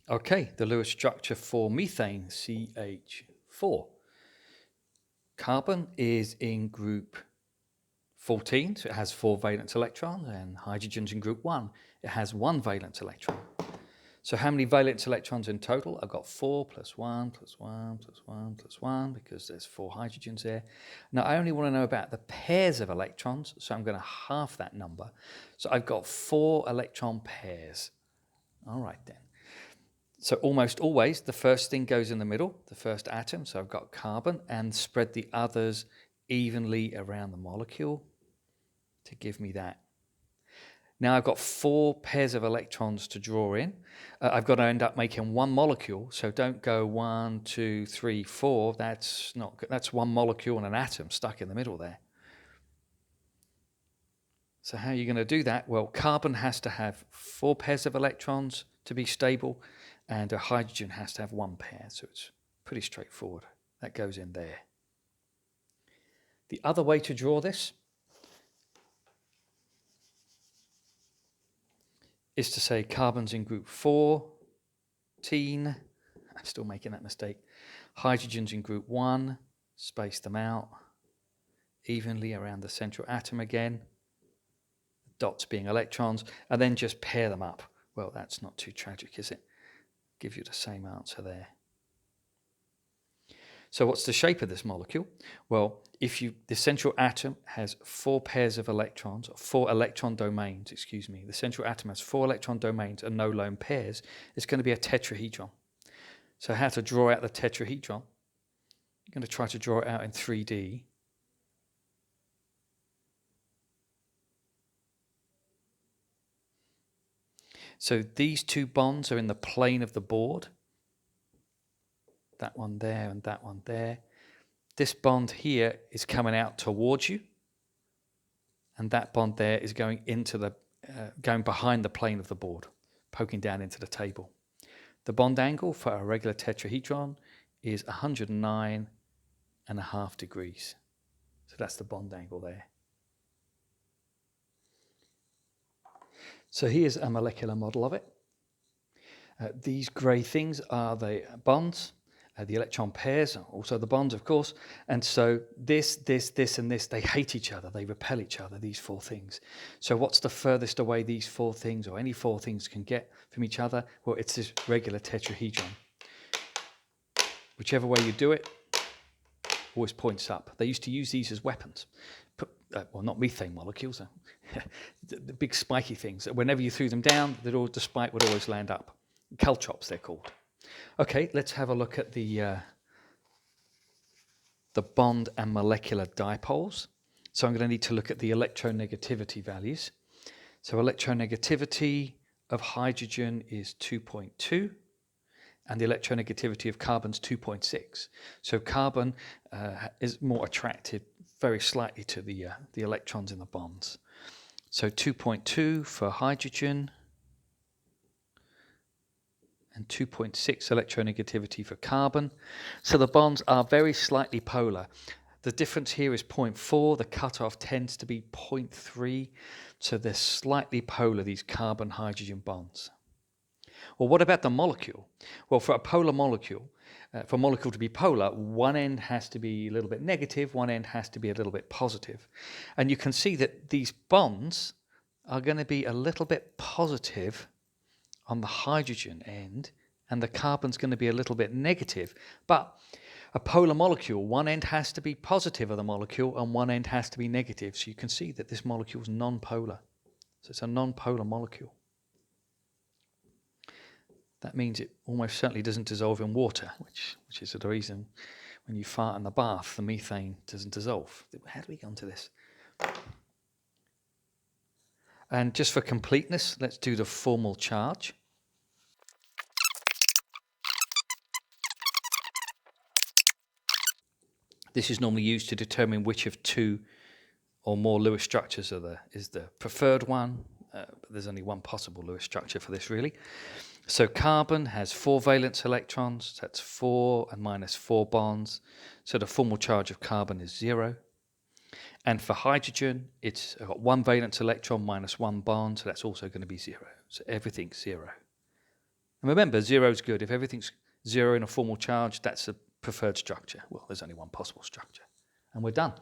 Okay, the Lewis structure for methane, CH4. Carbon is in group 14, so it has 4 valence electrons, and hydrogen's in group 1. It has 1 valence electron. So how many valence electrons in total? I've got 4 plus 1 plus 1 plus 1 plus 1, because there's 4 hydrogens there. Now I only want to know about the pairs of electrons, so I'm going to half that number. So I've got 4 electron pairs. All right then. So almost always the first thing goes in the middle, the first atom. So I've got carbon, and spread the others evenly around the molecule to give me that. Now I've got 4 pairs of electrons to draw in. I've got to end up making 1 molecule. So don't go 1, 2, 3, 4. That's not good. That's 1 molecule and an atom stuck in the middle there. So how are you going to do that? Well, carbon has to have 4 pairs of electrons to be stable, and a hydrogen has to have 1 pair. So it's pretty straightforward. That goes in there. The other way to draw this is to say carbon's in group 14. I'm still making that mistake. Hydrogen's in group 1. Space them out evenly around the central atom again. Dots being electrons, and then just pair them up. Well, that's not too tragic, is it? Gives you the same answer there. So what's the shape of this molecule? Well, the central atom has 4 pairs of electrons, 4 electron domains, excuse me. The central atom has 4 electron domains and no lone pairs. It's going to be a tetrahedron. So how to draw out the tetrahedron? You're going to try to draw it out in 3D. So these 2 bonds are in the plane of the board. That one there and that one there. This bond here is coming out towards you, and that bond there is going into going behind the plane of the board, poking down into the table. The bond angle for a regular tetrahedron is 109.5 degrees. So that's the bond angle there. So here's a molecular model of it. These grey things are the bonds. The electron pairs, also the bonds, of course. And so this, and this, they hate each other. They repel each other, these 4 things. So what's the furthest away these 4 things, or any 4 things, can get from each other? Well, it's this regular tetrahedron. Whichever way you do it, always points up. They used to use these as weapons. Well, not methane molecules, the big spiky things. Whenever you threw them down, the spike would always land up. Caltrops, they're called. Okay, let's have a look at the bond and molecular dipoles. So I'm going to need to look at the electronegativity values. So electronegativity of hydrogen is 2.2, and the electronegativity of carbon is 2.6. So carbon is more attracted very slightly to the electrons in the bonds. So 2.2 for hydrogen, and 2.6 electronegativity for carbon. So the bonds are very slightly polar. The difference here is 0.4. The cutoff tends to be 0.3. So they're slightly polar, these carbon-hydrogen bonds. Well, what about the molecule? Well, for a polar molecule, for a molecule to be polar, one end has to be a little bit negative, one end has to be a little bit positive. And you can see that these bonds are going to be a little bit positive on the hydrogen end, and the carbon's going to be a little bit negative. But a polar molecule, one end has to be positive of the molecule and one end has to be negative. So you can see that this molecule is non-polar. So it's a non-polar molecule. That means it almost certainly doesn't dissolve in water, which is the reason when you fart in the bath, the methane doesn't dissolve. How do we get onto this? And just for completeness, let's do the formal charge. This is normally used to determine which of 2 or more Lewis structures is the preferred one. But there's only one possible Lewis structure for this, really. So carbon has 4 valence electrons. That's 4 and minus 4 bonds. So the formal charge of carbon is 0. And for hydrogen, it's got 1 valence electron minus 1 bond. So that's also going to be 0. So everything's 0. And remember, 0 is good. If everything's 0 in a formal charge, that's a preferred structure. Well, there's only one possible structure. And we're done.